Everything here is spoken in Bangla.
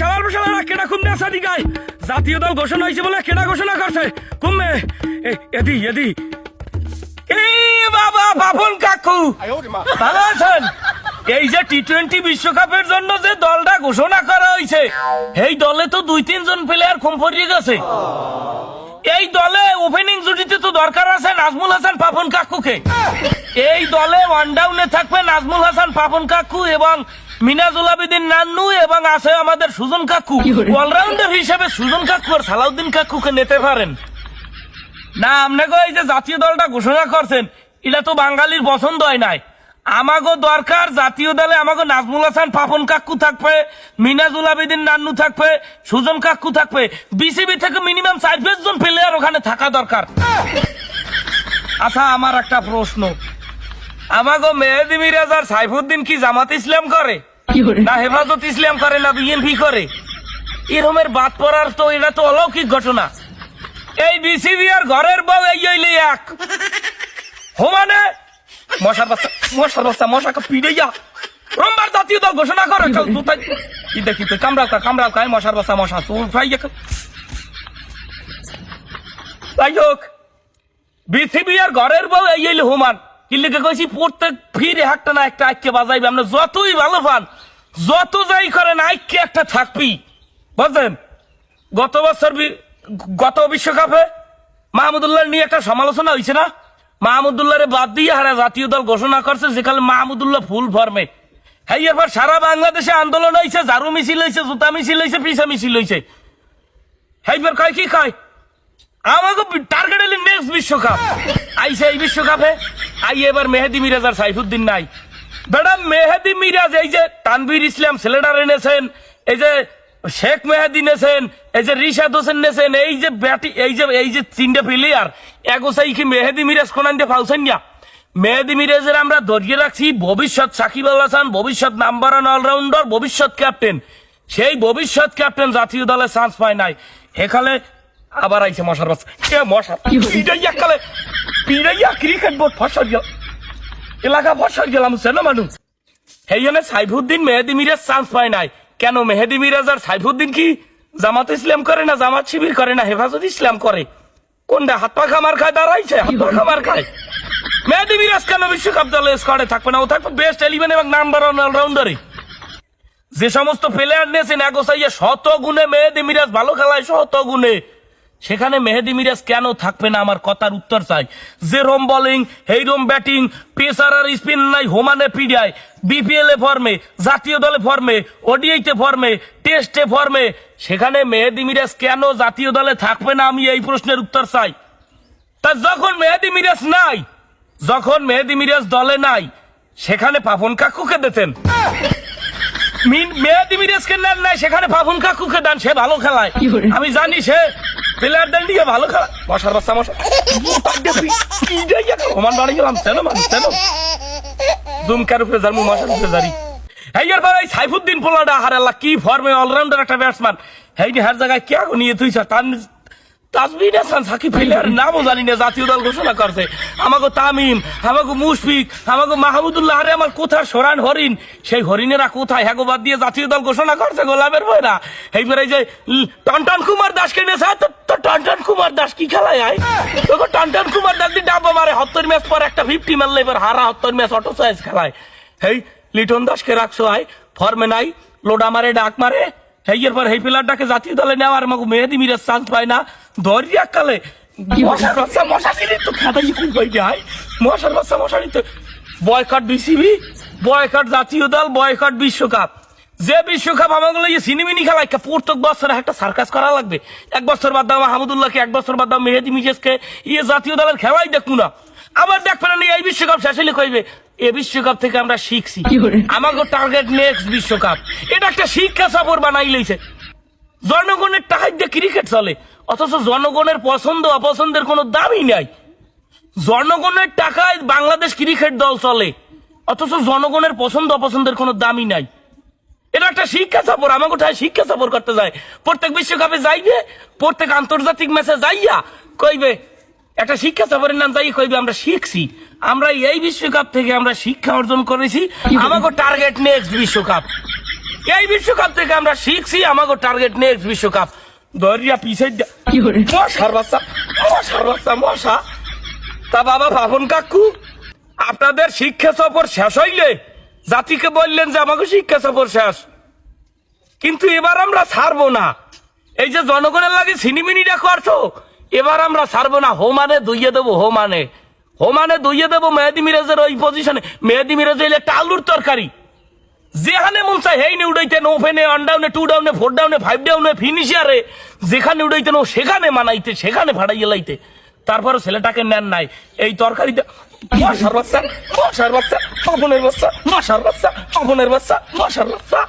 শালারা কেডা কুম নেশা দিগায় জাতীয় দল ঘোষণা হয়েছে বলে কেডা ঘোষণা করছে কুমে এদি এই বাবা বাপন কাকু ভালো আছেন? এই যে টি-20 বিশ্বকাপের জন্য যে দলটা ঘোষণা করা হয়েছে এই দলে তো 2-3 জন প্লেয়ার কম পড়ে গেছে। এই দলে ওপেনিং জুটিতে তো দরকার আছে নাজমুল হাসান পাপন কাকুকে। এই দলে ওয়ান ডাউনে থাকবে নাজমুল হাসান পাপন কাকু এবং মিনাজুল আবেদিন নান্নু এবং আছে আমাদের সুজন কাকু। অলরাউন্ডার হিসেবে সুজন কাকু আর সালাউদ্দিন কাকুকে নিতে পারেন না। আপনাকে এই যে জাতীয় দলটা ঘোষণা করছেন এটা তো বাঙালির পছন্দ হয় নাই। আমাগো দরকার জাতীয় দলে আমাগো নাজমুল হাসান পাপন কাকু থাকবে, মিনাজুল আবেদিন নান্নু থাকবে, সুজন কাকু থাকবে। বিসিবি থেকে মিনিমাম 4-5 জন প্লেয়ার ওখানে থাকা দরকার। আচ্ছা আমার একটা প্রশ্ন, আমাগো মেহেদী মিরাজ আর সাইফুদ্দিন কি জামাত ইসলাম করে না হেফাজত ইসলাম করে না বিএনপি করে? এরমের বাদ পড়ার তো এটা তো অলৌকিক ঘটনা। এই বিসিবি আর ঘরের বউ এই হইলে এক হোমানে মশার বাচ্চা মশাকে পিড়ে যা রোববার জাতীয় দল ঘোষণা করে দেখি তো কামড়াও খাই মশার বাচ্চা মশা যাই হোক বিসিবি আর ঘরের বউ এই হইলে হোমান কিল্লিকে কইছি প্রত্যেক ফিরে একটা না একটা আইকে বাজাইবে। আমরা যতই ভালো পান যত যাই করেন আইকে একটা থাকবি বুঝলেন। গত বিশ্বকাপে মাহমুদুল্লাহ নিয়ে একটা সমালোচনা হয়েছে না? মাহমুদুল্লাহরে বাদ দিয়ে হারা জাতীয় দল ঘোষণা করছে যেখানে মাহমুদুল্লাহ ফুল ফর্মে। হ্যাঁ এবার সারা বাংলাদেশে আন্দোলন হয়েছে, ঝাড়ু মিছিল হয়েছে, জুতা মিছিল হয়েছে, পিসা মিছিল হয়েছে। হ্যাঁ কয় কি কয় আমাকে টার্গেট এলি নেক্সট বিশ্বকাপ আইসে। এই বিশ্বকাপে এবার মেহেদী মিরাজ আর সাইফুদ্দিন নাই। ম্যাডাম মেহেদী মিরাজ এই যে তানভীর ইসলাম ছেলেটার এনেছেন, এই যে শেখ মেহেদী নেছেন, এই যে রিশাদ হোসেন নেছেন, এই যে 3টে প্লেয়ার এগোসাই কি মেহেদী মিরাজ কোনান দিয়ে পাউছেন না? মেহেদী মিরাজের আমরা ধরিয়ে রাখছি ভবিষ্যৎ সাকিব আল হাসান, ভবিষ্যৎ নাম্বার 1 অলরাউন্ডার, ভবিষ্যৎ ক্যাপ্টেন। সেই ভবিষ্যৎ ক্যাপ্টেন জাতীয় দলে চান্স পায় নাই। এখানে আবার আইছে মশার বাচ্চা মশা পিড়াইয়া ক্রিকেট বোর্ড ফসল গেল এলাকা ফসল গেলাম সেন মানুষ। সেই জন্য সাইফুদ্দিন মেহেদী মিরাজ চান্স পায় নাই কেন? মেহেদী মিরাজ আর সাইফুদ্দিন কি জামাত ইসলাম করে না জামাত শিবির করে না হেফাজত ইসলাম করে? কোনটা হাত পা খামার খায় দাঁড়াইছে হাত পা খামার খায়? মেহেদী মিরাজ কেন বিশ্বকাপ দলে স্কোয়াডে থাকবে না? ও থাকবে বেস্ট 11 এবং নাম্বার 1 অলরাউন্ডারে। যে সমস্ত প্লেয়ার নিয়েছেন এগোসাইয়া শত গুণে মেহেদী মিরাজ ভালো খেলায় শত গুণে, সেখানে মেহেদী মিরাজ কেন থাকবে না? আমার কথার উত্তর চাই। যে রোম বোলিং এই রোম ব্যাটিং পেসার আর স্পিন নাই হোমানে পিডিয়ায় বিপিএল এ ফর্মে, জাতীয় দলে ফর্মে, ওডিআইতে ফর্মে, টেস্টে ফর্মে, সেখানে মেহেদী মিরাজ কেন জাতীয় দলে থাকবে না? আমি এই প্রশ্নের উত্তর চাই। তা যখন মেহেদী মিরাজ নাই, যখন মেহেদী মিরাজ দলে নাই, সেখানে পাপন কাকুকে দিতেন। মেহেদী মিরাজকে নেন নাই, সেখানে পাপন কাকুকে দেন, সে ভালো খেলায়। আমি জানি সে প্লেয়ারদের নিয়ে ভালো খেলা। মশার বাচ্চা মশা সমান বাড়ি গেলাম দুমকার উপরে যার মশার উপরে জারি। এই সাইফুদ্দিন পোলাডা হারাল্লা কি ফর্মে অলরাউন্ডার একটা ব্যাটসম্যান। এই হার জায়গায় কে নিয়ে তুই তাজমিন হাসান সাকিব প্লেয়ার নামও জানি না জাতীয় দল ঘোষণা করছে। আমাকে তামিম, আমাকে মুশফিক, আমাকে মাহমুদুল্লাহ, আরে আমার কোথায় সরান হরিণ, সেই হরিণেরা কোথায় হ্যাগো বাদ দিয়ে জাতীয় দল ঘোষণা করছে গোলাপের বইরা। এইবারে যে টনটন কুমার দাসকে নিয়েছে, তো টনটন কুমার দাস কি খেলায় আয়? তোকে টনটন কুমার দাস দিয়ে ডাব্বা মারে 70 ম্যাচ পর একটা 50 মারলে এবার হারা 70 ম্যাচ অটো সাইজ খেলায়। এই লিটন দাসকে রাখছো আয় ফর্মে নাই, লোডা মারে ডাক মারে। হেইয়ের পর হেই প্লেয়ারটাকে জাতীয় দলে নেওয়ার আমাকে মেহেদী মিরাজ চান্স পায় না। ধরিয়া কালে মশার বাচ্চা মশারি তো খাদাই খুব হয়ে যায়। মশার বাচ্চা মশারি তো বয়কট বিসিবি, বয়কট জাতীয় দল, বয়কট বিশ্বকাপ। যে বিশ্বকাপ আমাগুলো সিনেমিনি খেলায় প্রত্যেক বছর একটা সার্কাস করা লাগবে। 1 বছর বাদ দাও মাহমুদুল্লাহকে, 1 বছর বাদ দাও মেহেদী মিরাজকে, জাতীয় দলের খেলাই দেখবো না। আবার দেখবে না এই বিশ্বকাপ শেষ হলে কইবে এ বিশ্বকাপ থেকে আমরা শিখছি, আমাকে টার্গেট নেক্সট বিশ্বকাপ। এটা একটা শিক্ষা সফর বানাই লইছে। জনগণের টাকায় দিয়ে ক্রিকেট চলে, অথচ জনগণের পছন্দ অপছন্দের কোনো দামই নাই। জনগণের টাকায় বাংলাদেশ ক্রিকেট দল চলে, অথচ জনগণের পছন্দ অপছন্দের কোনো দামই নাই। এটা একটা শিক্ষা সফর, আমাকে ওঠায় শিক্ষা সফর করতে যায়। প্রত্যেক বিশ্বকাপে যাইবে, প্রত্যেক আন্তর্জাতিক ম্যাচে যাইয়া কইবে একটা শিক্ষা সফরের নাম যাই কইবে আমরা শিখছি, আমরা এই বিশ্বকাপ থেকে আমরা শিক্ষা অর্জন করেছি, আমাকে টার্গেট নেক্সট বিশ্বকাপ। এই বিশ্বকাপ থেকে আমরা শিখছি আমাকে টার্গেট নেক্সট বিশ্বকাপ। দরিয়া পিছে মশার বাচ্চা, মশার বাচ্চা, মশা। তা বাবা ভাবন কাকু, আপনাদের শিক্ষা সফর শেষ হইলে জাতিকে বললেন যে আমাকে শিক্ষা সফর শেষ, কিন্তু এবার আমরা ছাড়বো না। এই যে জনগণের লাগে সিনিমিনিটা করছো, এবার আমরা ছাড়বো না। হোমানে দইয়ে দেবো, হোমানে দইয়ে দেবো মেহেদি মিরাজের ওই পজিশনে। মেহেদি মিরাজ হইলে একটা আলুর তরকারি, যেখানে মন চায় হেইনে উড়াইতেন, ওভেনে, 1 ডাউনে, 2 ডাউনে, 4 ডাউনে, 5 ডাউনে, ফিনিশিয়ারে যেখানে উড়াইতেন ও সেখানে মানাইতে, সেখানে ভাড়াইয়ে লাইতে। তারপরে ছেলেটাকে নেন নাই এই তরকারিতে। মশার বাচ্চা, মশার বাচ্চা, পাবনের বাচ্চা, মশার বাচ্চা, পাবনের বাচ্চা, মশার বাচ্চা।